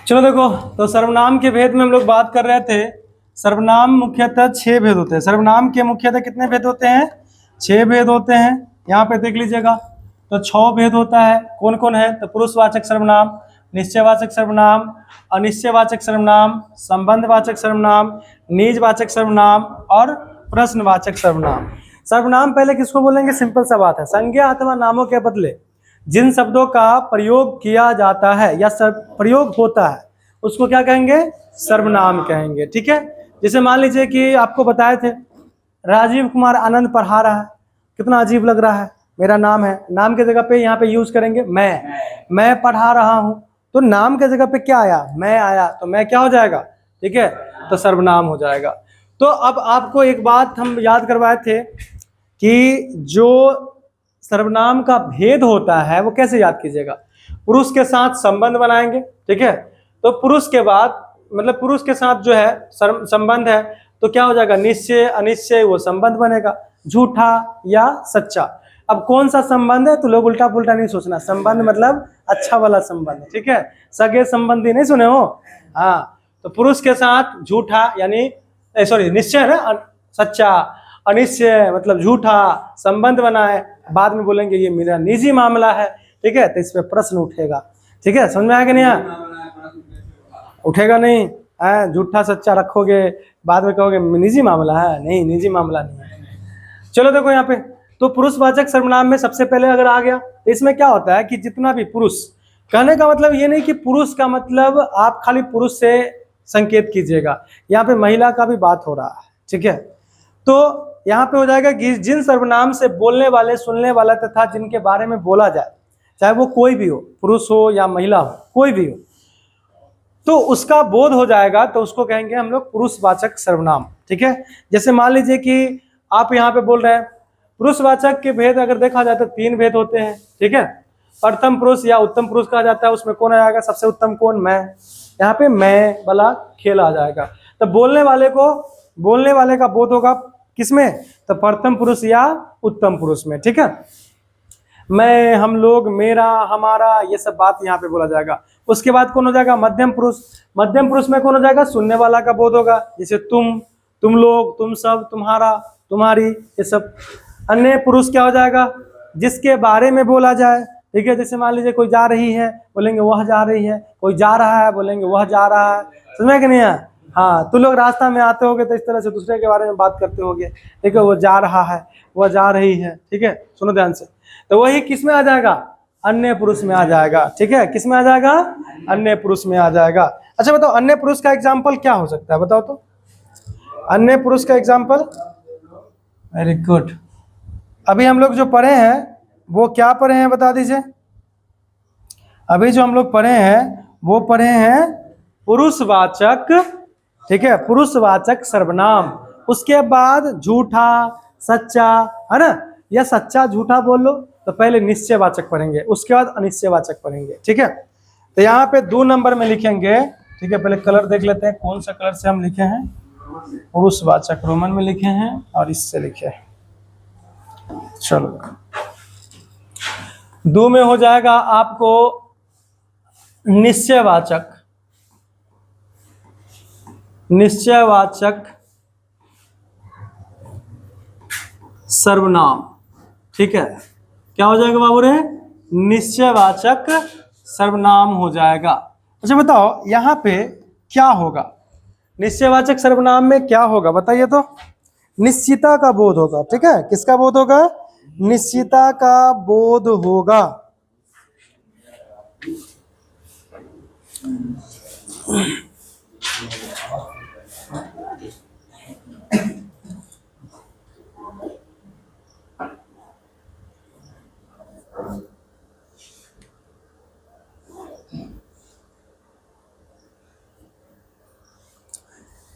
चलो देखो, तो सर्वनाम के भेद में हम लोग बात कर रहे थे। सर्वनाम मुख्यतः 6 भेद होते हैं। सर्वनाम के मुख्यतः कितने भेद होते हैं? 6 भेद होते हैं। यहाँ पे देख लीजिएगा, तो 6 भेद होता है। कौन कौन है? तो पुरुषवाचक सर्वनाम, निश्चयवाचक सर्वनाम, अनिश्चयवाचक सर्वनाम, संबंधवाचक सर्वनाम, निजवाचक सर्वनाम और प्रश्नवाचक सर्वनाम। सर्वनाम पहले किसको बोलेंगे? सिंपल सा बात है, संज्ञा अथवा नामों के बदले जिन शब्दों का प्रयोग किया जाता है या प्रयोग होता है उसको क्या कहेंगे? सर्वनाम कहेंगे। ठीक है। जैसे मान लीजिए कि आपको बताए थे राजीव कुमार आनंद पढ़ा रहा है, कितना अजीब लग रहा है, मेरा नाम है, नाम के जगह पे यहाँ पे यूज करेंगे मैं पढ़ा रहा हूँ, तो नाम के जगह पे क्या आया? मैं आया, तो मैं क्या हो जाएगा? ठीक है, तो सर्वनाम हो जाएगा। तो अब आपको एक बात हम याद करवाए थे कि जो सर्वनाम का भेद होता है वो कैसे याद कीजिएगा? पुरुष के साथ संबंध बनाएंगे। ठीक है, तो पुरुष के बाद मतलब पुरुष के साथ जो है संबंध है, तो क्या हो जाएगा? निश्चय अनिश्चय वो संबंध बनेगा, झूठा या सच्चा। अब कौन सा संबंध है? तो लोग उल्टा पुल्टा नहीं सोचना, संबंध मतलब अच्छा वाला संबंध। ठीक है, सगे संबंधी नहीं सुने हो? हाँ, तो पुरुष के साथ झूठा यानी सॉरी निश्चय ना, सच्चा, अनिश्चय मतलब झूठा संबंध बनाए, बाद में बोलेंगे ये मेरा निजी मामला है। ठीक है, तो इस पे प्रश्न उठेगा। ठीक है, समझ में आया कि नहीं? उठेगा नहीं है, झूठा सच्चा रखोगे, बाद में कहोगे निजी मामला है। नहीं, निजी मामला नहीं है। चलो देखो यहाँ पे, तो पुरुषवाचक सर्वनाम में सबसे पहले अगर आ गया, तो इसमें क्या होता है कि जितना भी पुरुष, कहने का मतलब ये नहीं कि पुरुष का मतलब आप खाली पुरुष से संकेत कीजिएगा, यहाँ पे महिला का भी बात हो रहा है। ठीक है, तो यहाँ पे हो जाएगा कि जिन सर्वनाम से बोलने वाले, सुनने वाला तथा जिनके बारे में बोला जाए, चाहे वो कोई भी हो, पुरुष हो या महिला हो, कोई भी हो, तो उसका बोध हो जाएगा, तो उसको कहेंगे हम लोग पुरुषवाचक सर्वनाम। ठीक है, जैसे मान लीजिए कि आप यहाँ पे बोल रहे हैं, पुरुषवाचक के भेद अगर देखा जाए तो 3 भेद होते हैं। ठीक है, प्रथम पुरुष या उत्तम पुरुष कहा जाता है, उसमें कौन आ जाएगा? सबसे उत्तम कौन? मैं। यहाँ पे मैं वाला खेल आ जाएगा। तो बोलने वाले का बोध होगा किसमें? तो प्रथम पुरुष या उत्तम पुरुष में। ठीक है, मैं, हम लोग, मेरा, हमारा, ये सब बात यहाँ पे बोला जाएगा। उसके बाद कौन हो जाएगा? मध्यम पुरुष। मध्यम पुरुष में कौन हो जाएगा? सुनने वाला का बोध होगा, जैसे तुम लोग, तुम सब, तुम्हारा, तुम्हारी, ये सब। अन्य पुरुष क्या हो जाएगा? जिसके बारे में बोला जाए। ठीक है, जैसे मान लीजिए कोई जा रही है, बोलेंगे वह जा रही है, कोई जा रहा है, बोलेंगे वह जा रहा है। समझ कि नहीं है? हाँ, तो लोग रास्ता में आते होगे तो इस तरह से दूसरे के बारे में बात करते होगे। ठीक है, वो जा रहा है, वह जा रही है। ठीक है, सुनो ध्यान से, तो वही किस में आ जाएगा? अन्य पुरुष में आ जाएगा। ठीक है, किस में आ जाएगा? अन्य पुरुष में आ जाएगा। अच्छा बताओ, अन्य पुरुष का एग्जाम्पल क्या हो सकता है? बताओ तो, अन्य पुरुष का एग्जाम्पल। Very good. अभी हम लोग जो पढ़े हैं वो क्या पढ़े हैं? बता दीजिए। अभी जो हम लोग पढ़े हैं वो पढ़े हैं पुरुषवाचक। ठीक है, पुरुषवाचक सर्वनाम। उसके बाद झूठा, सच्चा, है ना, या सच्चा झूठा बोल लो, तो पहले निश्चयवाचक पढ़ेंगे, उसके बाद अनिश्चयवाचक पढ़ेंगे। ठीक है, तो यहाँ पे 2 नंबर में लिखेंगे। ठीक है, पहले कलर देख लेते हैं, कौन सा कलर से हम लिखे हैं। पुरुषवाचक रोमन में लिखे हैं और इससे लिखे हैं। चलो, 2 में हो जाएगा आपको निश्चयवाचक। निश्चयवाचक सर्वनाम। ठीक है, क्या हो जाएगा बाबू रे? निश्चयवाचक सर्वनाम हो जाएगा। अच्छा बताओ, यहाँ पे क्या होगा? निश्चयवाचक सर्वनाम में क्या होगा बताइए तो? निश्चिता का बोध होगा। ठीक है, किसका बोध होगा? निश्चिता का बोध होगा।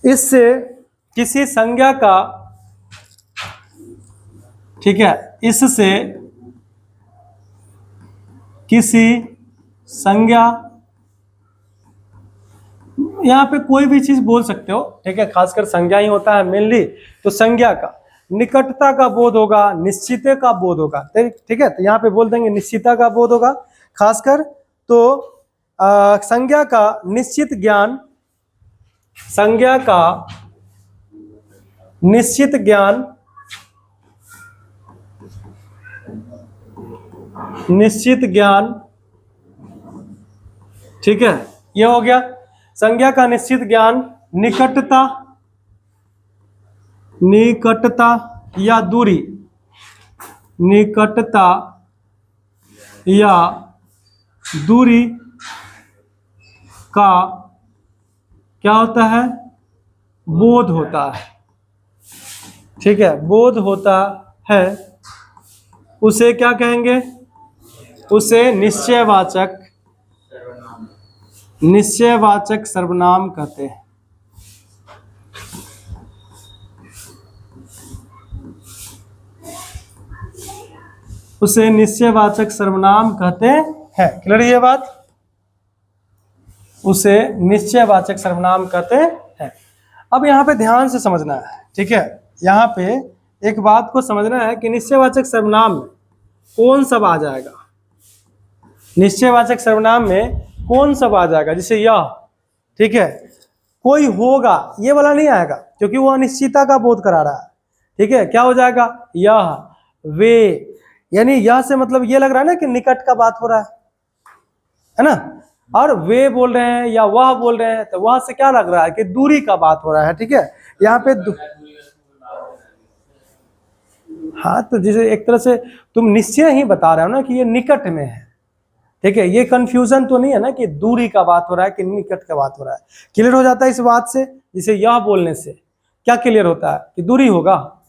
इससे किसी संज्ञा का, ठीक है, इससे किसी संज्ञा, यहाँ पे कोई भी चीज बोल सकते हो। ठीक है, खासकर संज्ञा ही होता है मेनली, तो संज्ञा का निकटता का बोध होगा, निश्चित का बोध होगा। ठीक है, तो यहाँ पे बोल देंगे निश्चिता का बोध होगा, खासकर तो संज्ञा का निश्चित ज्ञान, संज्ञा का निश्चित ज्ञान, निश्चित ज्ञान, ठीक है, ये हो गया संज्ञा का निश्चित ज्ञान। निकटता, निकटता या दूरी, निकटता या दूरी का क्या होता है, बोध होता है, ठीक है, बोध होता है, उसे क्या कहेंगे, उसे निश्चयवाचक, निश्चयवाचक सर्वनाम कहते हैं। उसे निश्चयवाचक सर्वनाम कहते हैं। क्लियर ये बात, उसे निश्चयवाचक सर्वनाम कहते हैं। अब यहाँ पे ध्यान से समझना है, ठीक है, यहाँ पे एक बात को समझना है कि निश्चयवाचक सर्वनाम में कौन सब आ जाएगा, निश्चयवाचक सर्वनाम में कौन सब आ जाएगा। जैसे यह, ठीक है, कोई होगा ये वाला नहीं आएगा क्योंकि वो अनिश्चितता का बोध करा रहा है, ठीक है। क्या हो जाएगा, यह, वे, यानी यह से मतलब ये लग रहा है ना कि निकट का बात हो रहा है ना, और वे बोल रहे हैं या वह बोल रहे हैं तो वह से क्या लग रहा है कि दूरी का बात हो रहा है, ठीक है। यहाँ पे हाँ, तो जैसे एक तरह से तुम निश्चय ही बता रहे हो ना कि ये निकट में है, ठीक है, ये कंफ्यूजन तो नहीं है ना कि दूरी का बात हो रहा है कि निकट का बात हो रहा है। क्लियर हो जाता है इस बात से। जिसे यह बोलने से क्या क्लियर होता है कि दूरी होगा,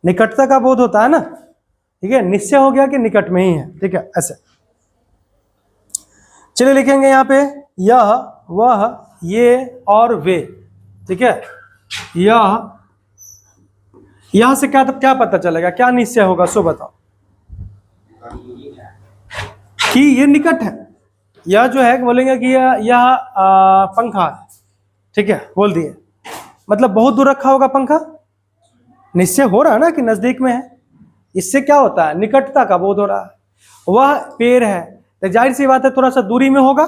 निकटता का बोध होता है ना, ठीक है, निश्चय हो गया कि निकट में ही है, ठीक है, ऐसे। चलिए लिखेंगे यहाँ पे यह, वह, ये और वे, ठीक है। यह से क्या पता चलेगा, क्या निश्चय होगा, सो बताओ कि ये निकट है। यह जो है बोलेंगे कि यह पंखा है, ठीक है, बोल दिए, मतलब बहुत दूर रखा होगा पंखा, निश्चय हो रहा है ना कि नजदीक में है, इससे क्या होता है, निकटता का बोध हो रहा है। वह पेड़ है तो जाहिर सी बात है थोड़ा सा दूरी में होगा,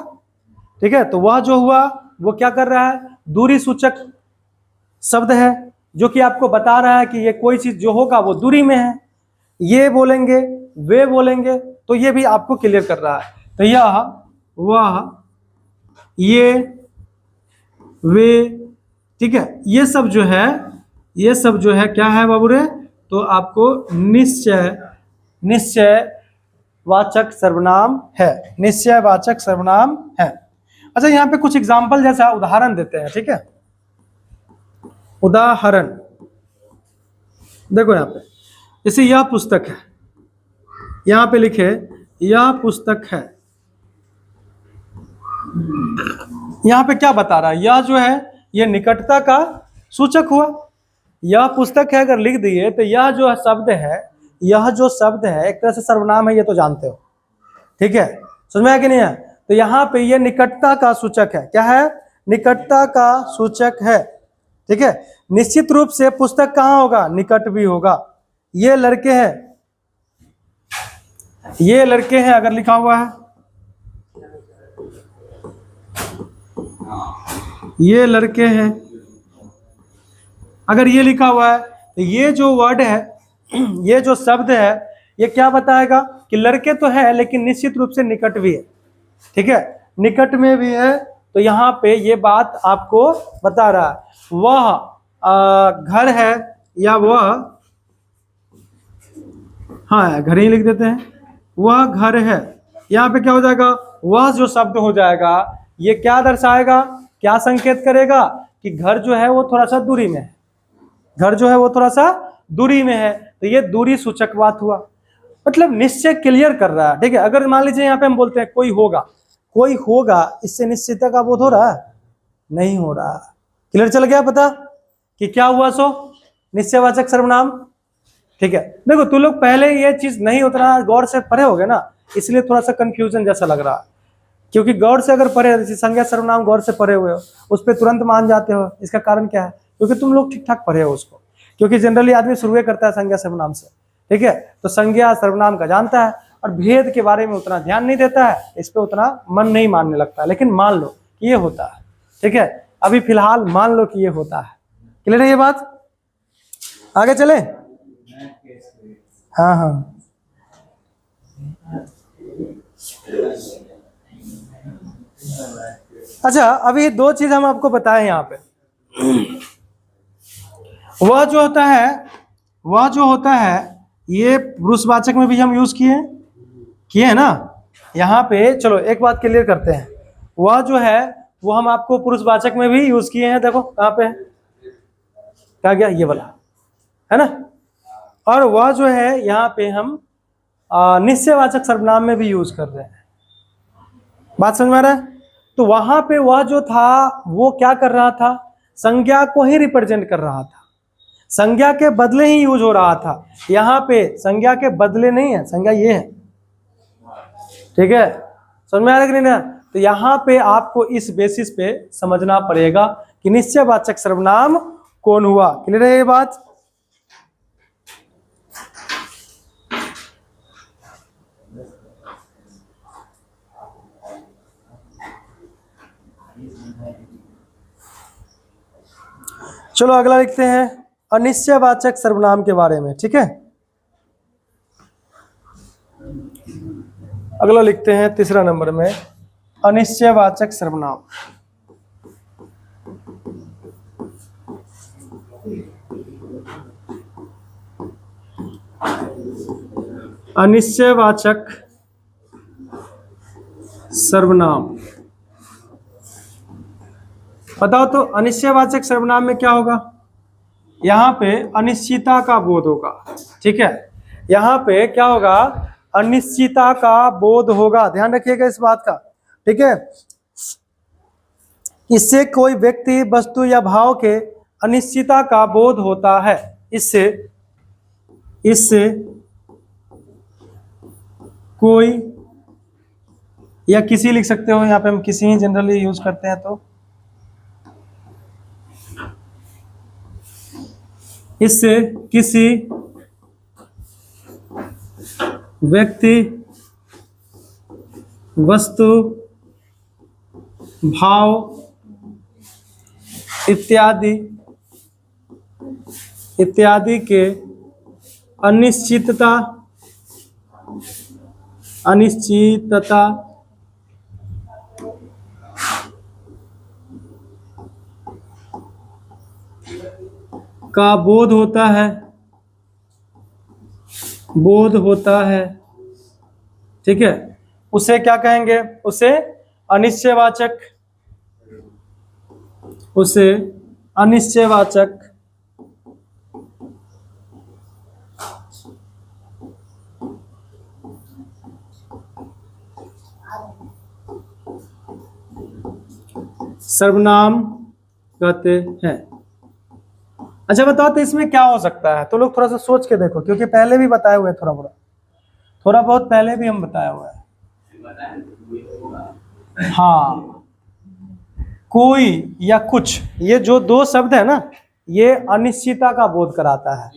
ठीक है, तो वह जो हुआ वो क्या कर रहा है, दूरी सूचक शब्द है जो कि आपको बता रहा है कि ये कोई चीज जो होगा वो दूरी में है। ये बोलेंगे, वे बोलेंगे, तो ये भी आपको क्लियर कर रहा है। तो यह, वह, ये, वे, ठीक है, ये सब जो है, ये सब जो है क्या है बाबू रे, तो आपको निश्चयवाचक सर्वनाम है, निश्चयवाचक सर्वनाम है। अच्छा, यहाँ पे कुछ एग्जाम्पल जैसा उदाहरण देते हैं, ठीक है। उदाहरण देखो यहाँ पे, जैसे यह पुस्तक है, यहाँ पे लिखे यह पुस्तक है, यहाँ पे क्या बता रहा है, यह जो है ये निकटता का सूचक हुआ। यह पुस्तक है अगर लिख दिए तो यह जो शब्द है, यह जो शब्द है एक तरह से सर्वनाम है, ये तो जानते हो, ठीक है, समझ में आया कि नहीं है। तो यहाँ पे ये निकटता का सूचक है, क्या है, निकटता का सूचक है, ठीक है। निश्चित रूप से पुस्तक कहाँ होगा, निकट भी होगा। ये लड़के हैं, ये लड़के हैं अगर लिखा हुआ है, ये लड़के हैं अगर ये लिखा हुआ है, तो ये जो वर्ड है, ये जो शब्द है, ये क्या बताएगा कि लड़के तो है लेकिन निश्चित रूप से निकट भी है, ठीक है, निकट में भी है। तो यहाँ पे ये बात आपको बता रहा है। वह घर है या वह, हाँ घर ही लिख देते हैं, वह घर है, यहाँ पे क्या हो जाएगा, वह जो शब्द हो जाएगा ये क्या दर्शाएगा, क्या संकेत करेगा कि घर जो है वो थोड़ा सा दूरी में है, घर जो है वो थोड़ा सा दूरी में है, तो ये दूरी सूचक बात हुआ, मतलब निश्चय क्लियर कर रहा है, ठीक है। अगर मान लीजिए यहाँ पे हम बोलते हैं कोई होगा, कोई होगा, इससे निश्चितता का बोध हो रहा है, नहीं हो रहा। क्लियर चल गया पता कि क्या हुआ, सो निश्चयवाचक सर्वनाम, ठीक है। देखो तुम लोग पहले ये चीज नहीं उतना गौर से पढ़े होगे ना, इसलिए थोड़ा सा कंफ्यूजन जैसा लग रहा है, क्योंकि गौर से अगर पढ़े, जैसे संज्ञा सर्वनाम गौर से पढ़े हुए हो, उस पर तुरंत मान जाते हो। इसका कारण क्या है, क्योंकि तुम लोग ठीक ठाक पढ़े हो उसको, क्योंकि जनरली आदमी शुरू करता है संज्ञा सर्वनाम से, ठीक है। तो संज्ञा सर्वनाम का जानता है, और भेद के बारे में उतना ध्यान नहीं देता है, इस पे उतना मन नहीं मानने लगता है। लेकिन मान लो कि ये होता है, ठीक है, अभी फिलहाल मान लो कि ये होता है। क्लियर है ये बात? आगे चले? हाँ हाँ, अच्छा, अभी दो चीज हम आपको बताएं यहाँ पे। वह जो होता है ये पुरुषवाचक में भी हम यूज किए ना। यहाँ पे चलो एक बात क्लियर करते हैं, वह जो है वो हम आपको पुरुषवाचक में भी यूज किए हैं। देखो कहाँ पे है, क्या गया, ये वाला है ना। और वह जो है यहाँ पे हम निश्चयवाचक सर्वनाम में भी यूज कर रहे हैं। बात समझ में आ रहा है? तो वहां पे वह जो था वो क्या कर रहा था, संज्ञा को ही रिप्रेजेंट कर रहा था, संज्ञा के बदले ही यूज हो रहा था। यहाँ पे संज्ञा के बदले नहीं है, संज्ञा ये है, ठीक है, समझ में आ रहा है कि नहीं? तो यहाँ पे आपको इस बेसिस पे समझना पड़ेगा कि निश्चयवाचक सर्वनाम कौन हुआ। क्लियर है ये बात? चलो अगला लिखते हैं अनिश्चयवाचक सर्वनाम के बारे में, ठीक है। अगला लिखते हैं तीसरा नंबर में अनिश्चयवाचक सर्वनाम। अनिश्चयवाचक सर्वनाम, बताओ तो अनिश्चयवाचक सर्वनाम में क्या होगा? यहाँ पे अनिश्चितता का बोध होगा, ठीक है, यहाँ पे क्या होगा, अनिश्चितता का बोध होगा। ध्यान रखिएगा इस बात का, ठीक है। इससे कोई व्यक्ति, वस्तु या भाव के अनिश्चितता का बोध होता है। इससे कोई, या किसी लिख सकते हो, यहाँ पे हम किसी ही जनरली यूज करते हैं, तो इससे किसी व्यक्ति, वस्तु, भाव इत्यादि के अनिश्चितता का बोध होता है, ठीक है। उसे क्या कहेंगे? उसे अनिश्चयवाचक सर्वनाम कहते हैं। अच्छा बताओ तो इसमें क्या हो सकता है? तो लोग थोड़ा सा सोच के देखो, क्योंकि पहले भी बताए हुए, थोड़ा बहुत पहले भी हम बताया हुआ है। हाँ, कोई या कुछ, ये जो दो शब्द है ना, ये अनिश्चितता का बोध कराता है।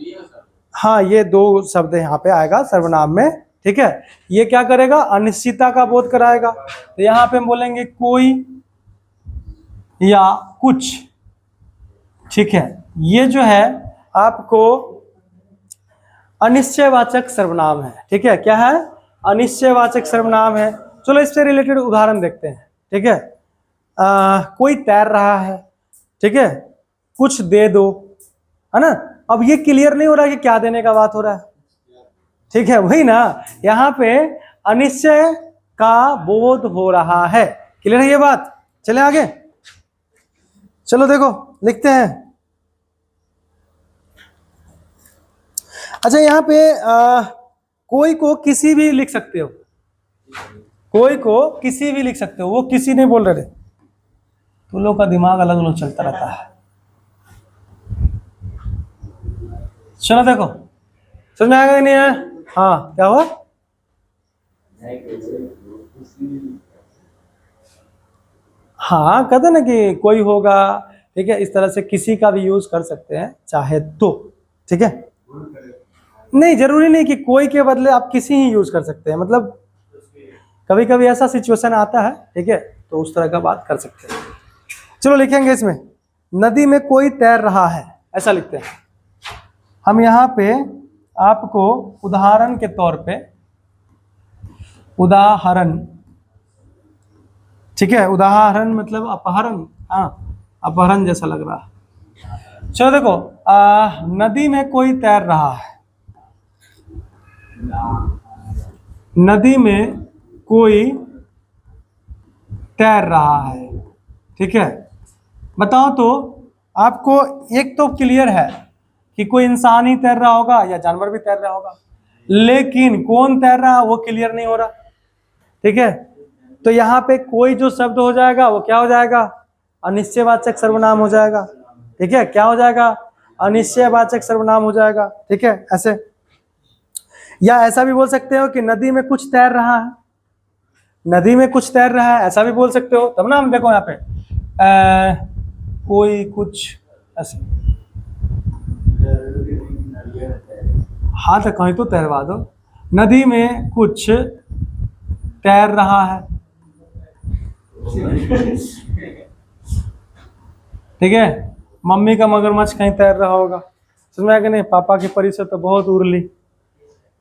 हाँ, ये दो शब्द यहाँ पे आएगा सर्वनाम में, ठीक है। ये क्या करेगा? अनिश्चितता का बोध कराएगा। तो यहाँ पे हम बोलेंगे कोई या कुछ, ठीक है। ये जो है आपको अनिश्चयवाचक सर्वनाम है, ठीक है। क्या है? अनिश्चयवाचक सर्वनाम है। चलो इससे रिलेटेड उदाहरण देखते हैं, ठीक है। कोई तैर रहा है, ठीक है, कुछ दे दो, है ना। अब ये क्लियर नहीं हो रहा कि क्या देने का बात हो रहा है, ठीक है, वही ना। यहाँ पे अनिश्चय का बोध हो रहा है। क्लियर है ये बात? चले आगे, चलो देखो लिखते हैं। अच्छा यहाँ पे कोई को किसी भी लिख सकते हो, कोई को किसी भी लिख सकते हो। वो किसी नहीं बोल रहे, तुम लोग का दिमाग अलग अलग चलता रहता है। चलो देखो, समझ में आएगा नहीं है? हाँ, क्या हुआ? हाँ, कहते ना कि कोई होगा, ठीक है, इस तरह से किसी का भी यूज कर सकते हैं चाहे तो, ठीक है। नहीं, जरूरी नहीं कि कोई के बदले आप किसी ही यूज कर सकते हैं, मतलब कभी कभी ऐसा सिचुएशन आता है, ठीक है, तो उस तरह का बात कर सकते हैं। चलो लिखेंगे इसमें, नदी में कोई तैर रहा है, ऐसा लिखते हैं हम। यहाँ पे आपको उदाहरण के तौर पे, उदाहरण, ठीक है, उदाहरण मतलब अपहरण, हाँ अपहरण जैसा लग रहा है। चलो देखो, नदी में कोई तैर रहा है, नदी में कोई तैर रहा है, ठीक है। बताओ तो आपको एक तो क्लियर है कि कोई इंसान ही तैर रहा होगा या जानवर भी तैर रहा होगा, लेकिन कौन तैर रहा है वो क्लियर नहीं हो रहा, ठीक है। तो यहाँ पे कोई जो शब्द हो जाएगा वो क्या हो जाएगा, अनिश्चयवाचक सर्वनाम हो जाएगा, ठीक है। क्या हो जाएगा, अनिश्चयवाचक सर्वनाम हो जाएगा, ठीक है, ऐसे। या ऐसा भी बोल सकते हो कि नदी में कुछ तैर रहा है, नदी में कुछ तैर रहा है, ऐसा भी बोल सकते हो। तब ना हम देखो यहाँ पे कोई कुछ ऐसे, हाँ तो कहीं तो तैरवा दो, नदी में कुछ तैर रहा है, ठीक है। मम्मी का मगरमच्छ कहीं तैर रहा होगा, समझ में आया कि नहीं, पापा की परी से तो बहुत उड़ली।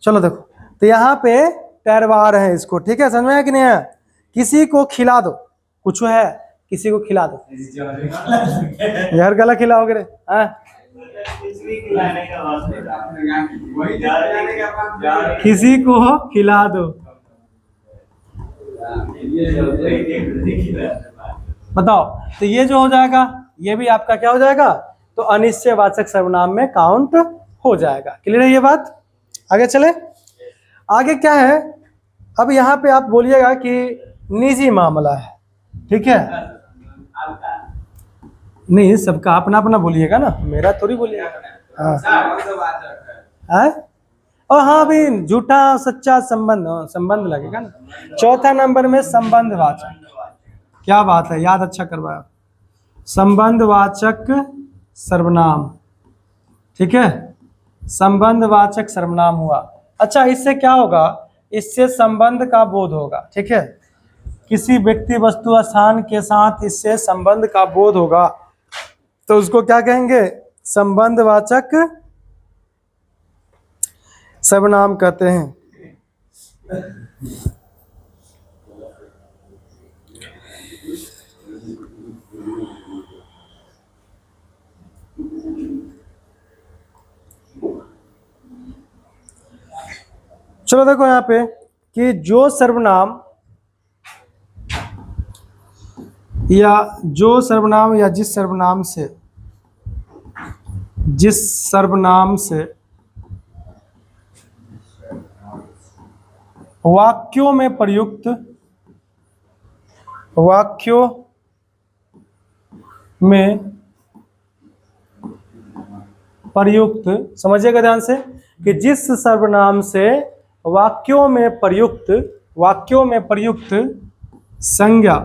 चलो देखो, तो यहाँ पे तैरवा रहे हैं इसको, ठीक है, समझ में आया कि नहीं है। किसी को खिला दो, कुछ है, किसी को खिला दो, यार गला खिलाओगे रे, किसी को खिला दो, बताओ। तो ये जो हो जाएगा, ये भी आपका क्या हो जाएगा, तो अनिश्चयवाचक सर्वनाम में काउंट हो जाएगा। क्लियर है ये बात। आगे चले, आगे क्या है, अब यहाँ पे आप बोलिएगा कि निजी मामला है, ठीक है। नहीं, सबका अपना अपना बोलिएगा ना, मेरा थोड़ी बोलिएगा। हाँ और हाँ, अभी झूठा सच्चा संबंध, संबंध लगेगा ना। चौथा नंबर में संबंधवाचक, क्या बात है, याद अच्छा करवाया, संबंधवाचक सर्वनाम, ठीक है, संबंधवाचक सर्वनाम हुआ। अच्छा, इससे क्या होगा, इससे संबंध का बोध होगा, ठीक है। किसी व्यक्ति वस्तु स्थान के साथ इससे संबंध का बोध होगा, तो उसको क्या कहेंगे, संबंधवाचक सर्वनाम कहते हैं। चलो देखो यहाँ पे कि जो सर्वनाम या जिस सर्वनाम से वाक्यों में प्रयुक्त, समझिएगा ध्यान से, कि जिस सर्वनाम से वाक्यों में प्रयुक्त संज्ञा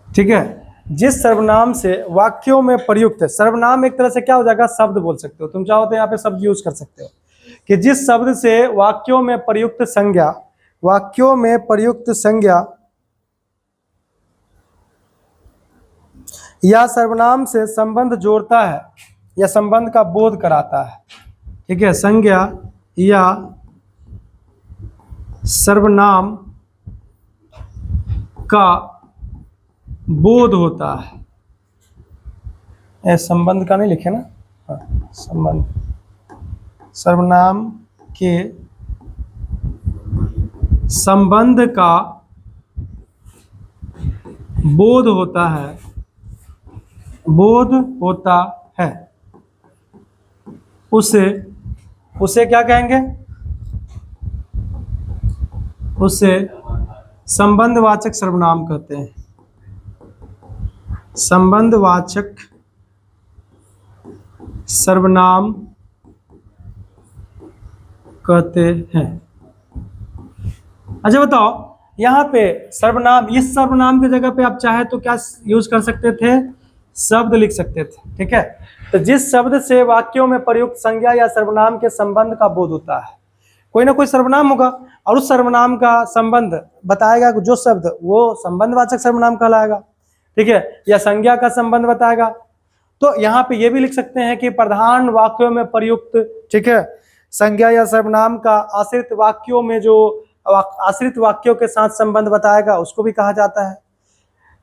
ठीक है, जिस सर्वनाम से वाक्यों में प्रयुक्त, सर्वनाम एक तरह से क्या हो जाएगा, शब्द बोल सकते हो, तुम चाहो तो यहाँ पे शब्द यूज कर सकते हो, कि जिस शब्द से वाक्यों में प्रयुक्त संज्ञा या सर्वनाम से संबंध जोड़ता है या संबंध का बोध कराता है, ठीक है, संज्ञा या सर्वनाम का बोध होता है। संबंध का नहीं लिखे ना, हाँ, संबंध, सर्वनाम के संबंध का बोध होता है, उसे क्या कहेंगे, उसे संबंधवाचक सर्वनाम कहते हैं, संबंधवाचक सर्वनाम कहते हैं। अच्छा बताओ, यहाँ पे सर्वनाम, इस सर्वनाम की जगह पे आप चाहे तो क्या यूज कर सकते थे, शब्द लिख सकते थे। ठीक है, तो जिस शब्द से वाक्यों में प्रयुक्त संज्ञा या सर्वनाम के संबंध का बोध होता है, कोई ना कोई सर्वनाम होगा और उस सर्वनाम का संबंध बताएगा, जो शब्द वो संबंधवाचक सर्वनाम कहलाएगा। ठीक है, या संज्ञा का संबंध बताएगा। तो यहाँ पे ये भी लिख सकते हैं कि प्रधान वाक्यों में प्रयुक्त, ठीक है, संज्ञा या सर्वनाम का आश्रित वाक्यों में जो आश्रित वाक्यों के साथ संबंध बताएगा उसको भी कहा जाता है।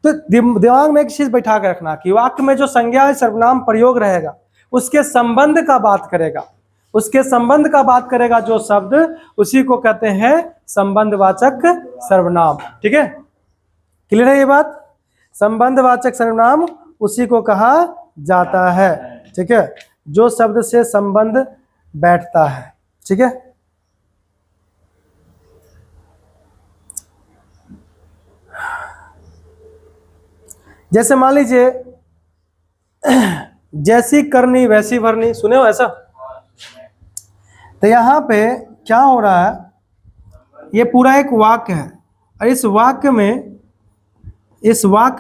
तो दिमाग में एक चीज बैठा कर रखना कि वाक्य में जो संज्ञा या सर्वनाम प्रयोग रहेगा उसके संबंध का बात करेगा, उसके संबंध का बात करेगा जो शब्द, उसी को कहते हैं संबंधवाचक सर्वनाम। ठीक है, क्लियर है ये बात? संबंधवाचक सर्वनाम उसी को कहा जाता है। ठीक है, जो शब्द से संबंध बैठता है। ठीक है, जैसे मान लीजिए जैसी करनी वैसी भरनी, सुने हो ऐसा? तो यहाँ पे क्या हो रहा है, ये पूरा एक वाक्य है और इस वाक्य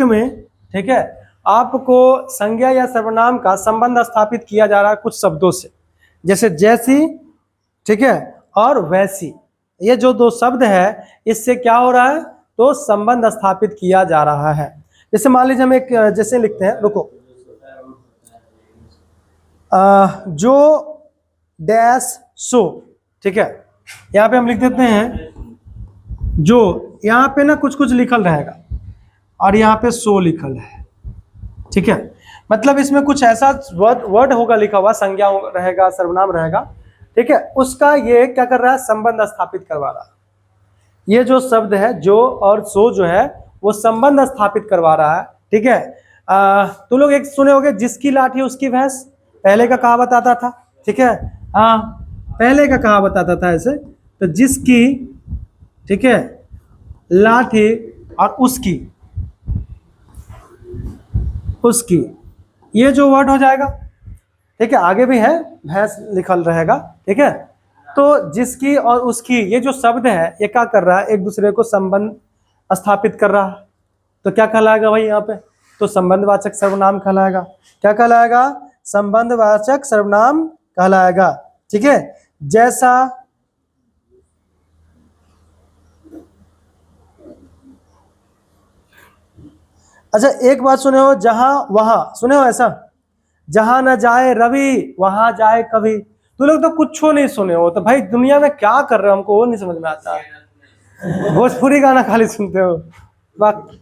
में ठीक है आपको संज्ञा या सर्वनाम का संबंध स्थापित किया जा रहा है कुछ शब्दों से, जैसे जैसी, ठीक है, और वैसी। ये जो दो शब्द है इससे क्या हो रहा है, तो संबंध स्थापित किया जा रहा है। जैसे मान लीजिए हम एक जैसे लिखते हैं, रुको, जो डैश सो, ठीक है, यहाँ पे हम लिख देते हैं जो, यहाँ पे ना कुछ कुछ लिखल रहेगा और यहाँ पे सो लिखल है। ठीक है, मतलब इसमें कुछ ऐसा वर्ड होगा लिखा हुआ, संज्ञा रहेगा, सर्वनाम रहेगा। ठीक है, उसका ये क्या कर रहा है, संबंध स्थापित करवा रहा है। ये जो शब्द है जो और सो जो है वो संबंध स्थापित करवा रहा है। ठीक है, तुम लोग एक सुने होगे, जिसकी लाठी उसकी भैंस, पहले का कहावत आता था। ठीक है, हाँ, पहले का कहावत आता था ऐसे, तो जिसकी, ठीक है, लाठी और उसकी, ये जो वर्ड हो जाएगा। ठीक है, आगे भी है, भैंस लिखल रहेगा। ठीक है, तो जिसकी और उसकी, ये जो शब्द है ये क्या कर रहा है, एक दूसरे को संबंध स्थापित कर रहा है। तो क्या कहलाएगा भाई यहाँ पे, तो संबंधवाचक सर्वनाम कहलाएगा। क्या कहलाएगा, संबंधवाचक सर्वनाम कहलाएगा। ठीक है, जैसा, अच्छा एक बात सुने हो, जहां वहां, सुने हो ऐसा, जहां न जाए रवि वहां जाए कवि। तू लोग तो कुछ नहीं सुने हो, तो भाई दुनिया में क्या कर रहे हो, हमको वो नहीं समझ में आता। भोजपुरी गाना खाली सुनते हो। बाकी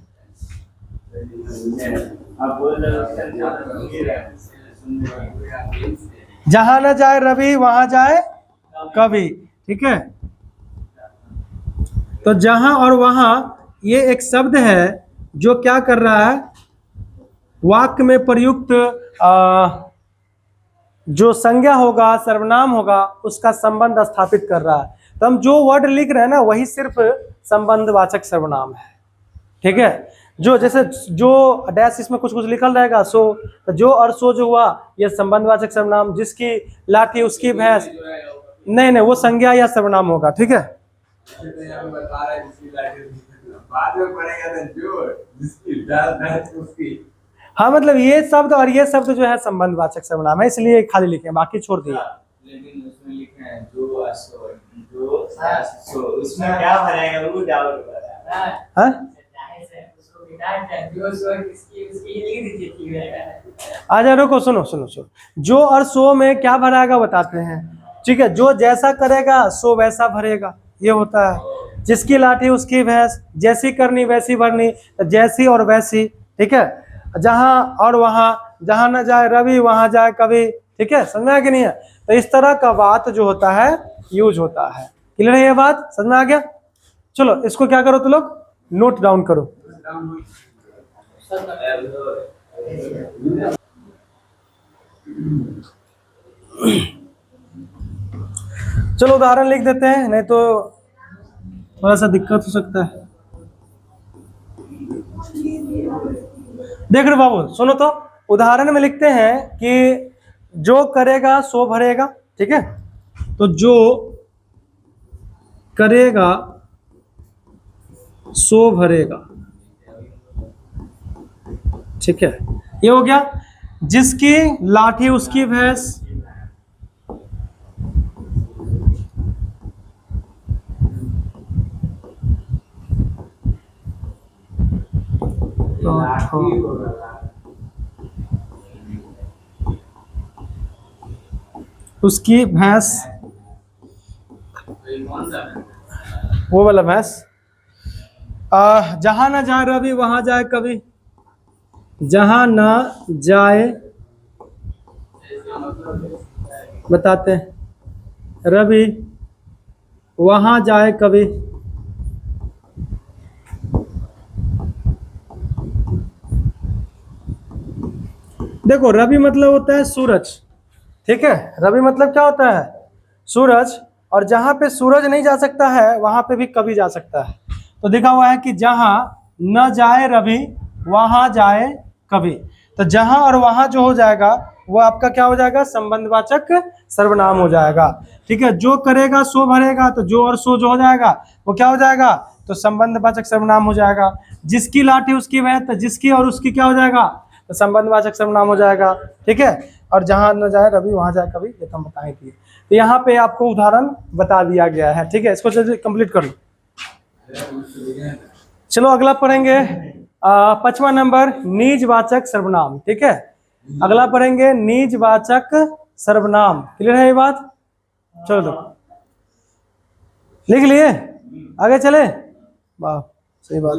जहां न जाए रवि वहां जाए कवि। ठीक है, तो जहां और वहां ये एक शब्द है जो क्या कर रहा है, वाक्य में प्रयुक्त जो संज्ञा होगा, सर्वनाम होगा, उसका संबंध स्थापित कर रहा है। तो हम जो वर्ड लिख रहे हैं ना वही सिर्फ संबंधवाचक सर्वनाम है। ठीक है, जो जैसे जो डैश इसमें कुछ कुछ लिखल रहेगा, सो, तो जो और सो जो हुआ ये संबंधवाचक सर्वनाम, जिसकी लाठी उसकी भैंस, नहीं नहीं वो संज्ञा या सर्वनाम होगा। ठीक है, हाँ, मतलब ये शब्द और ये शब्द जो है संबंधवाचक सर्वनाम है, इसलिए खाली लिखे, बाकी छोड़ दिए। लेकिन उसमें लिखे हैं जो उसमें क्या भरेगा वो डाउट हो रहा है। हाँ, आजा रुको, सुनो सुनो सुनो, जो और सो में क्या भराएगा बताते हैं। ठीक है, जो जैसा करेगा सो वैसा भरेगा, ये होता है। जिसकी लाठी उसकी भैंस, जैसी करनी वैसी भरनी, जैसी और वैसी। ठीक है, जहां और वहां, जहां न जाए रवि वहां जाए कवि। ठीक है, समझ में आ गया नहीं है? तो इस तरह का बात जो होता है यूज होता है। क्लियर है ये बात, समझ में आ गया? चलो इसको क्या करो, तुम लोग नोट डाउन करो। चलो उदाहरण लिख देते हैं, नहीं तो थोड़ा सा दिक्कत हो सकता है। देख रहे बाबू, सुनो तो, उदाहरण में लिखते हैं कि जो करेगा सो भरेगा। ठीक है, तो जो करेगा सो भरेगा। ठीक है, ये हो गया। जिसकी लाठी उसकी भैंस, उसकी भैंस, वो वाला भैंस। जहां ना जाए रवि वहां जाए कवि, जहां ना जाए, बताते हैं, रवि वहां जाए कवि। देखो रवि मतलब होता है सूरज, ठीक है, रवि मतलब क्या होता है, सूरज। और जहां पे सूरज नहीं जा सकता है वहां पे भी कवि जा सकता है। तो देखा हुआ है कि जहां न जाए रवि वहां जाए कवि। तो जहां और वहां जो हो जाएगा वो आपका क्या हो जाएगा, संबंधवाचक सर्वनाम हो जाएगा। ठीक है, जो करेगा सो भरेगा, तो जो और सो जो हो जाएगा वो क्या हो जाएगा, तो संबंधवाचक सर्वनाम हो जाएगा। जिसकी लाठी उसकी भैंस, तो जिसकी और उसकी क्या हो जाएगा, तो संबंधवाचक सर्वनाम हो जाएगा। ठीक है, और जहां न जाए रवि वहां जाए कवि, ये तो हम बताए थे। तो यहाँ पे आपको उदाहरण बता दिया गया है। ठीक है, इसको कंप्लीट कर लो। चलो अगला पढ़ेंगे 5वां नंबर, निजवाचक सर्वनाम। ठीक है, अगला पढ़ेंगे निजवाचक सर्वनाम। क्लियर है ये बात? चलो लिख लिए, आगे चले। वाह, सही बात।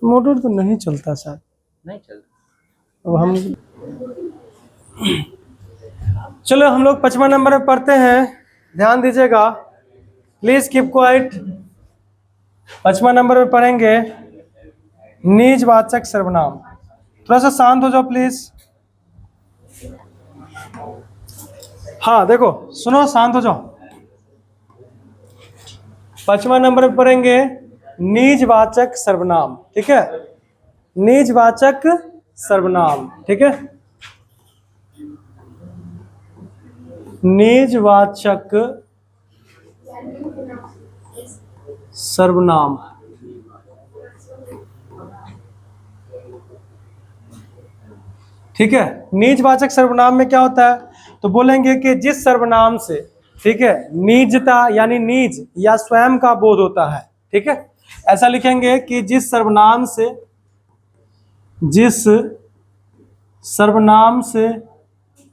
मोटर तो नहीं चलता शायद, नहीं चलता। अब हम चलो हम लोग 5वां नंबर में पढ़ते हैं, ध्यान दीजिएगा, प्लीज कीप क्वाइट। 5वां नंबर में पढ़ेंगे निजवाचक सर्वनाम। थोड़ा सा शांत हो जाओ प्लीज। हाँ देखो सुनो, शांत हो जाओ। 5वां नंबर में पढ़ेंगे निजवाचक सर्वनाम। ठीक है, निजवाचक सर्वनाम। ठीक है, निजवाचक सर्वनाम। ठीक है, निजवाचक सर्वनाम में क्या होता है, तो बोलेंगे कि जिस सर्वनाम से, ठीक है, निजता यानी निज या स्वयं का बोध होता है। ठीक है, ऐसा लिखेंगे कि जिस सर्वनाम से, जिस सर्वनाम से,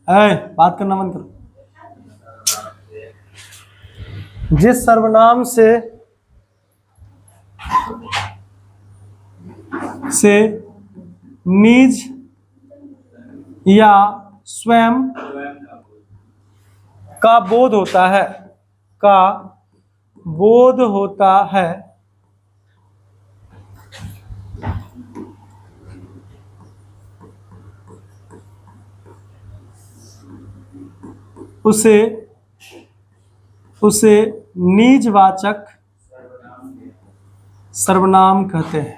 बात करना बंद करो, जिस सर्वनाम से निज या स्वयं का बोध होता है, का बोध होता है, उसे निजवाचक सर्वनाम कहते हैं।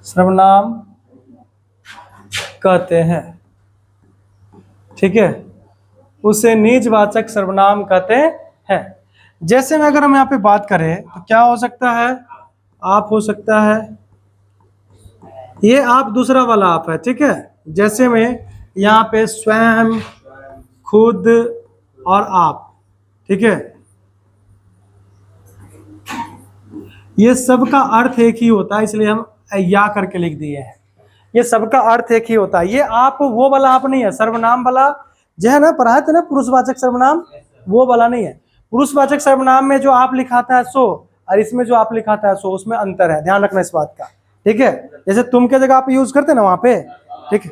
सर्वनाम कहते हैं। ठीक है, उसे निजवाचक सर्वनाम कहते हैं। जैसे में अगर हम यहाँ पे बात करें तो क्या हो सकता है, आप हो सकता है, ये आप दूसरा वाला आप है। ठीक है, जैसे में यहाँ पे स्वयं, खुद और आप। ठीक है, ये सब का अर्थ एक ही होता है, इसलिए हम या करके लिख दिए हैं। ये सबका अर्थ एक ही होता है। ये आप वो वाला आप नहीं है, सर्वनाम वाला जो है ना, पढ़ाए थे ना पुरुषवाचक सर्वनाम, वो वाला नहीं है। पुरुषवाचक सर्वनाम में जो आप लिखाता है सो, और इसमें जो आप लिखाता है सो, उसमें अंतर है, ध्यान रखना इस बात का। ठीक है, जैसे तुम के जगह आप यूज करते ना वहां पे। ठीक है,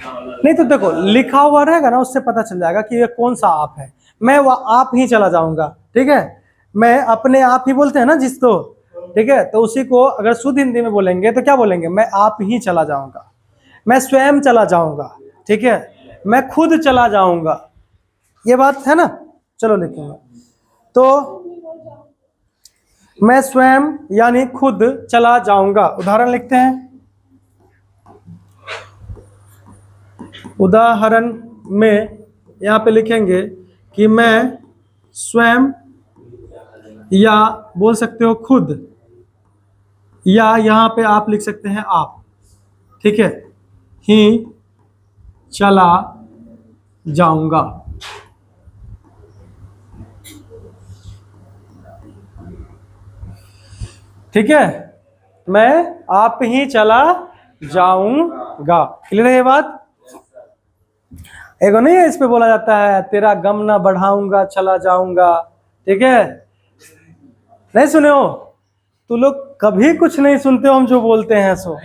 नहीं तो देखो लिखा हुआ रहेगा ना, उससे पता चल जाएगा कि ये कौन सा आप है। मैं वह आप ही चला जाऊंगा, ठीक है। मैं अपने आप ही बोलते हैं ना जिसको, ठीक है, तो उसी को अगर शुद्ध हिंदी में बोलेंगे तो क्या बोलेंगे, मैं आप ही चला जाऊंगा, मैं स्वयं चला जाऊंगा, ठीक है, मैं खुद चला जाऊंगा। ये बात है ना। चलो लिखेंगे तो मैं स्वयं यानी खुद चला जाऊंगा। उदाहरण लिखते हैं। उदाहरण में यहाँ पे लिखेंगे कि मैं स्वयं, या बोल सकते हो खुद, या यहाँ पे आप लिख सकते हैं आप, ठीक है, ही चला जाऊंगा। ठीक है, मैं आप ही चला जाऊंगा। क्लियर है ये बात। एगो नहीं है, इस पे बोला जाता है तेरा गम ना बढ़ाऊंगा चला जाऊंगा, ठीक है, नहीं सुने हो तू लोग, कभी कुछ नहीं सुनते हो हम जो बोलते हैं सो।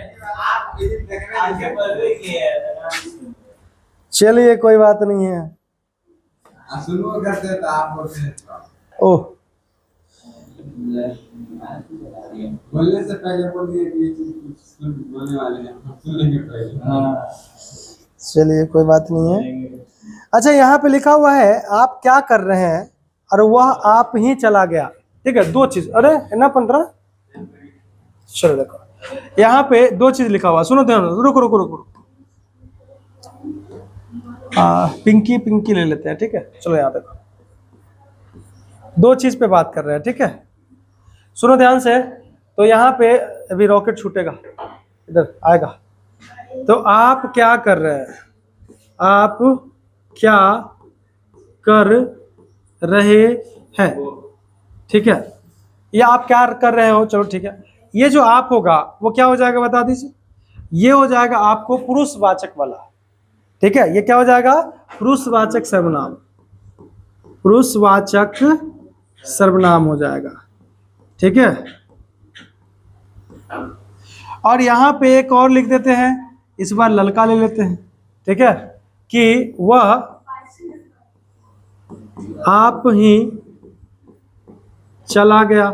चलिए कोई बात नहीं है। ओह बोलने से पहले बोलिए कि ये चीज बोलने वाले हैं, हम सुन लेंगे पहले। चलिए कोई बात नहीं है। अच्छा यहाँ पे लिखा हुआ है आप क्या कर रहे हैं, और वह आप ही चला गया, ठीक है। दो चीज, अरे है ना 15। चलो देखो यहाँ पे दो चीज लिखा हुआ, सुनो ध्यान, रुको रुको रुको। पिंकी पिंकी ले लेते हैं, ठीक है। चलो यहाँ देखो दो चीज पे बात कर रहे हैं, ठीक है, सुनो ध्यान से। तो यहाँ पे अभी रॉकेट छूटेगा, इधर आएगा। तो आप क्या कर रहे हैं, आप क्या कर रहे हैं, ठीक है, या आप क्या कर रहे हो, चलो ठीक है। ये जो आप होगा वो क्या हो जाएगा बता दीजिए, ये हो जाएगा आपको पुरुषवाचक वाला, ठीक है। ये क्या हो जाएगा, पुरुषवाचक सर्वनाम, पुरुषवाचक सर्वनाम हो जाएगा, ठीक है। और यहाँ पे एक और लिख देते हैं, इस बार ललका ले लेते हैं, ठीक है, कि वह आप ही चला गया,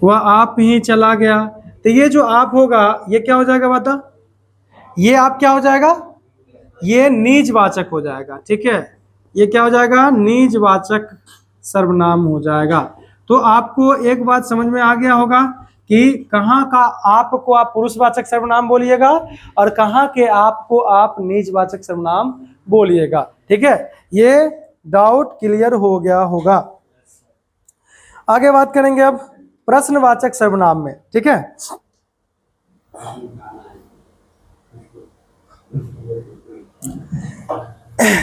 वह आप ही चला गया। तो ये जो आप होगा ये क्या हो जाएगा बता, ये आप क्या हो जाएगा, ये निजवाचक हो जाएगा, ठीक है। ये क्या हो जाएगा, निजवाचक सर्वनाम हो जाएगा। तो आपको एक बात समझ में आ गया होगा कि कहाँ का आप को आप पुरुषवाचक सर्वनाम बोलिएगा और कहाँ के आप को आप निजवाचक सर्वनाम बोलिएगा, ठीक है। ये डाउट क्लियर हो गया होगा। आगे बात करेंगे अब प्रश्नवाचक सर्वनाम में, ठीक है।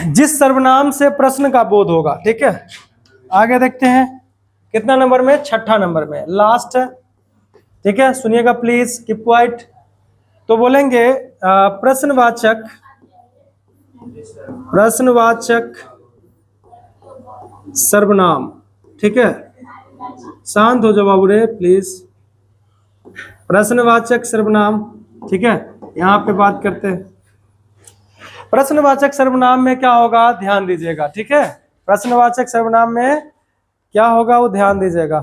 जिस सर्वनाम से प्रश्न का बोध होगा, ठीक है। आगे देखते हैं कितना नंबर में, छठा नंबर में, लास्ट है, ठीक है। सुनिएगा प्लीज, कीप क्वाइट। तो बोलेंगे प्रश्नवाचक, प्रश्नवाचक सर्वनाम, ठीक है। शांत हो जाओ बाबू रे प्लीज। प्रश्नवाचक सर्वनाम, ठीक है, यहाँ पे बात करते हैं। प्रश्नवाचक सर्वनाम में क्या होगा ध्यान दीजिएगा, ठीक है। प्रश्नवाचक सर्वनाम में क्या होगा वो ध्यान दीजिएगा।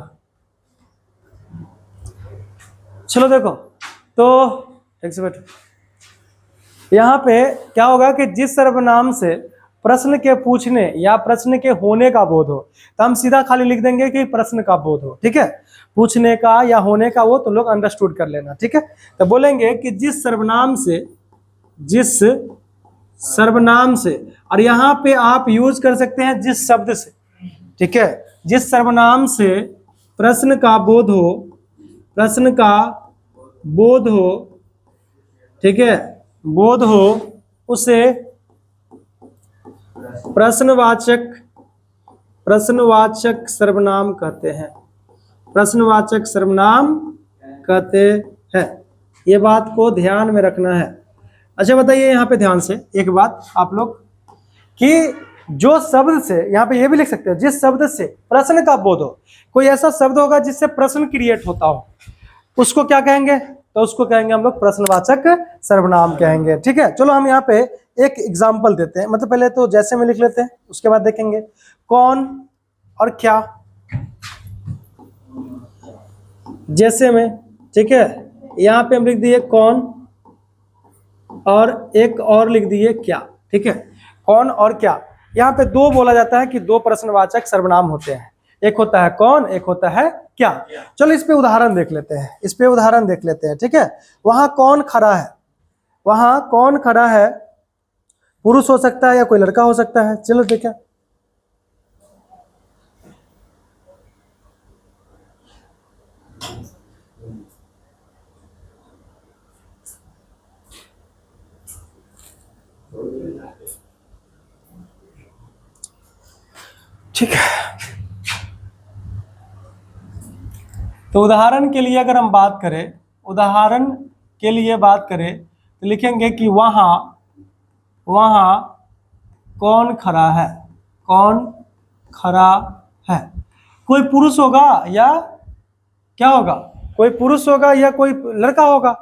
चलो देखो तो एक से बैठो। यहाँ पे क्या होगा कि जिस सर्वनाम से प्रश्न के पूछने या प्रश्न के होने का बोध हो, तो हम सीधा खाली लिख देंगे कि प्रश्न का बोध हो, ठीक है। पूछने का या होने का वो तो लोग अंडरस्टूड कर लेना, ठीक है। तो बोलेंगे कि जिस सर्वनाम से, जिस सर्वनाम से, और यहाँ पे आप यूज कर सकते हैं जिस शब्द से, ठीक है। जिस सर्वनाम से प्रश्न का बोध हो, प्रश्न का बोध हो, ठीक है, बोध हो, उसे प्रश्नवाचक, प्रश्नवाचक सर्वनाम कहते हैं, प्रश्नवाचक सर्वनाम कहते हैं। ये बात को ध्यान में रखना है। अच्छा बताइए यहाँ पे ध्यान से एक बात आप लोग, कि जो शब्द से, यहाँ पे ये भी लिख सकते हैं, जिस शब्द से प्रश्न का बोध हो, कोई ऐसा शब्द होगा जिससे प्रश्न क्रिएट होता हो, उसको क्या कहेंगे, तो उसको कहेंगे हम लोग प्रश्नवाचक सर्वनाम कहेंगे। ठीक है, चलो हम यहाँ पे एक एग्जाम्पल देते हैं, मतलब पहले तो जैसे में लिख लेते हैं, उसके बाद देखेंगे कौन और क्या। जैसे में, ठीक है, यहाँ पे हम लिख दिए कौन और एक और लिख दिए क्या। ठीक है, कौन और क्या, यहाँ पे दो बोला जाता है कि दो प्रश्नवाचक सर्वनाम होते हैं, एक होता है कौन, एक होता है क्या। चलो इस पे उदाहरण देख लेते हैं, इस पे उदाहरण देख लेते हैं। ठीक है, वहां कौन खड़ा है, वहां कौन खड़ा है, पुरुष हो सकता है या कोई लड़का हो सकता है। चलो देखें, ठीक है। तो उदाहरण के लिए अगर हम बात करें, उदाहरण के लिए बात करें तो लिखेंगे कि वहां कौन खड़ा है, कौन खड़ा है। कोई पुरुष होगा या क्या होगा, कोई पुरुष होगा या कोई लड़का होगा।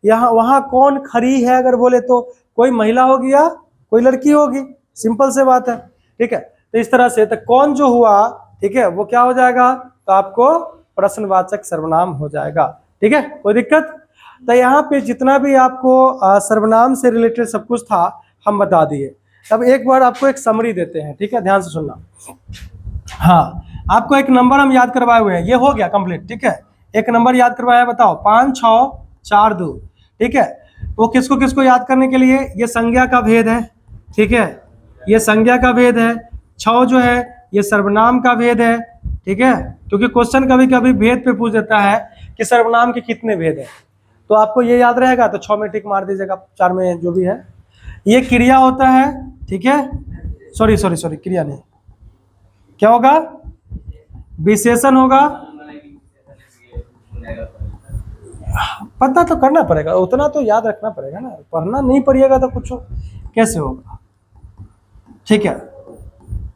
यहाँ वहां कौन खड़ी है अगर बोले तो कोई महिला होगी या कोई लड़की होगी, सिंपल से बात है। ठीक है, तो इस तरह से तो कौन जो हुआ, ठीक है, वो क्या हो जाएगा, तो आपको प्रश्नवाचक सर्वनाम हो जाएगा। ठीक है, कोई दिक्कत। तो यहाँ पे जितना भी आपको सर्वनाम से रिलेटेड सब कुछ था हम बता दिए। अब एक बार आपको एक समरी देते हैं, ठीक है, ध्यान से सुनना। हाँ, आपको एक नंबर हम याद करवाए हुए हैं, ये हो गया कंप्लीट। ठीक है, एक नंबर याद करवाया, बताओ 5 6 4 2। ठीक है, वो किसको किसको याद करने के लिए, ये संज्ञा का भेद है। ठीक है, ये संज्ञा का भेद है। 6 जो है ये सर्वनाम का भेद है। ठीक है, क्योंकि क्वेश्चन कभी कभी भेद पे पूछ देता है कि सर्वनाम के कितने भेद है, तो आपको ये याद रहेगा तो 6 में टिक मार दीजिएगा, 4 में जो भी है। ये क्रिया होता है, ठीक है, सॉरी क्रिया नहीं, क्या होगा, विशेषण होगा। पता तो करना पड़ेगा, उतना तो याद रखना पड़ेगा ना, पढ़ना नहीं पड़ेगा तो कुछ कैसे होगा। ठीक है,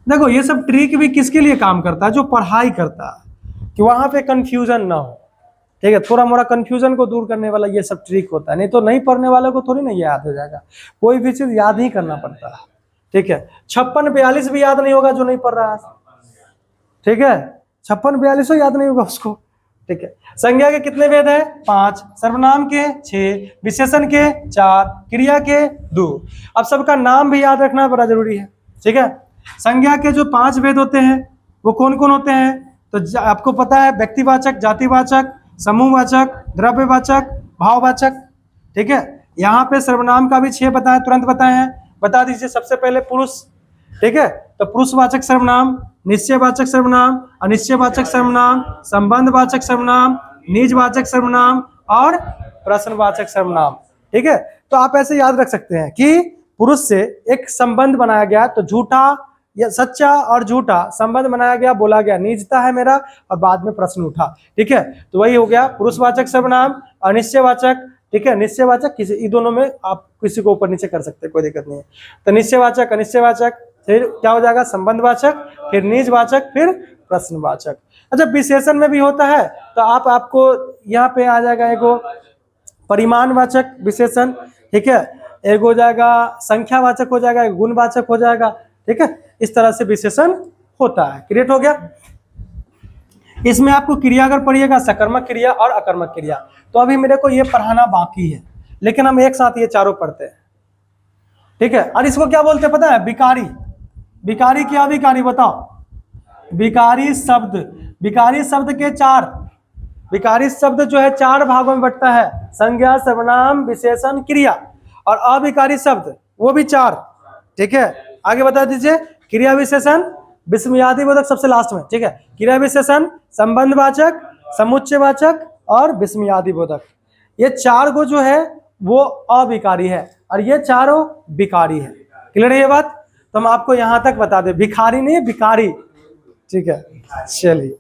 देखो ये सब ट्रिक भी किसके लिए काम करता है, जो पढ़ाई करता है, कि वहां पे कंफ्यूजन ना हो। ठीक है, थोड़ा मोड़ा कंफ्यूजन को दूर करने वाला ये सब ट्रिक होता है, नहीं तो नहीं पढ़ने वाले को थोड़ी ना ये याद हो जाएगा, कोई भी चीज याद ही करना पड़ता है। ठीक है, 56 42 भी याद नहीं होगा जो नहीं पढ़ रहा है। ठीक है, 56 42 याद नहीं होगा उसको। ठीक है, संज्ञा के कितने भेद है, 5, सर्वनाम के 6, विशेषण के 4, क्रिया के 2। अब सबका नाम भी याद रखना बड़ा जरूरी है। ठीक है, संज्ञा के जो 5 भेद होते हैं वो कौन कौन होते हैं, तो आपको पता है, व्यक्तिवाचक, जातिवाचक, समूहवाचक, द्रव्यवाचक, भाववाचक। ठीक है, यहाँ पे सर्वनाम का भी 6 बताए, तुरंत बताए हैं, बता दीजिए। सबसे पहले पुरुष, ठीक है, तो पुरुषवाचक सर्वनाम, निश्चयवाचक सर्वनाम, अनिश्चयवाचक सर्वनाम, संबंधवाचक सर्वनाम, निजवाचक सर्वनाम और प्रश्नवाचक सर्वनाम। ठीक है, तो आप ऐसे याद रख सकते हैं कि पुरुष से एक संबंध बनाया गया, तो झूठा या सच्चा और झूठा संबंध बनाया गया, बोला गया निजता है मेरा, और बाद में प्रश्न उठा। ठीक है, तो वही हो गया पुरुषवाचक सर्वनाम। अनिश्चयवाचक, ठीक है, निश्चयवाचक किसी, इन दोनों में आप किसी को ऊपर नीचे कर सकते हैं, कोई दिक्कत नहीं है। तो निश्चयवाचक, अनिश्चयवाचक, फिर क्या हो जाएगा, संबंधवाचक, फिर निजवाचक, फिर प्रश्नवाचक। अच्छा, विशेषण में भी होता है, तो आपको यहाँ पे आ जाएगा एगो परिमाणवाचक विशेषण। ठीक है, एक हो जाएगा संख्यावाचक, हो जाएगा गुणवाचक, हो जाएगा। ठीक है, इस तरह से विशेषण होता है। क्रिएट हो गया। इसमें आपको क्रिया अगर पढ़िएगा, सकर्मक क्रिया और अकर्मक क्रिया, तो अभी मेरे को ये पढ़ाना बाकी है, लेकिन हम एक साथ ये चारों पढ़ते हैं। ठीक है, और इसको क्या बोलते हैं पता है, विकारी। विकारी क्या, विकारी बताओ, विकारी शब्द, विकारी शब्द के 4, विकारी शब्द जो है 4 भागों में बंटता है, संज्ञा, सर्वनाम, विशेषण, क्रिया, और अविकारी शब्द वो भी 4। ठीक है, आगे बता दीजिए। क्रिया विशेषण, विस्मयादिबोधक सबसे लास्ट में। ठीक है, क्रिया विशेषण, संबंधवाचक, समुच्चयवाचक और विस्मयादिबोधक, ये 4 को जो है वो अविकारी है और ये चारों विकारी है। क्लियर है ये बात, तो हम आपको यहां तक बता दें, भिखारी नहीं, विकारी। ठीक है, चलिए।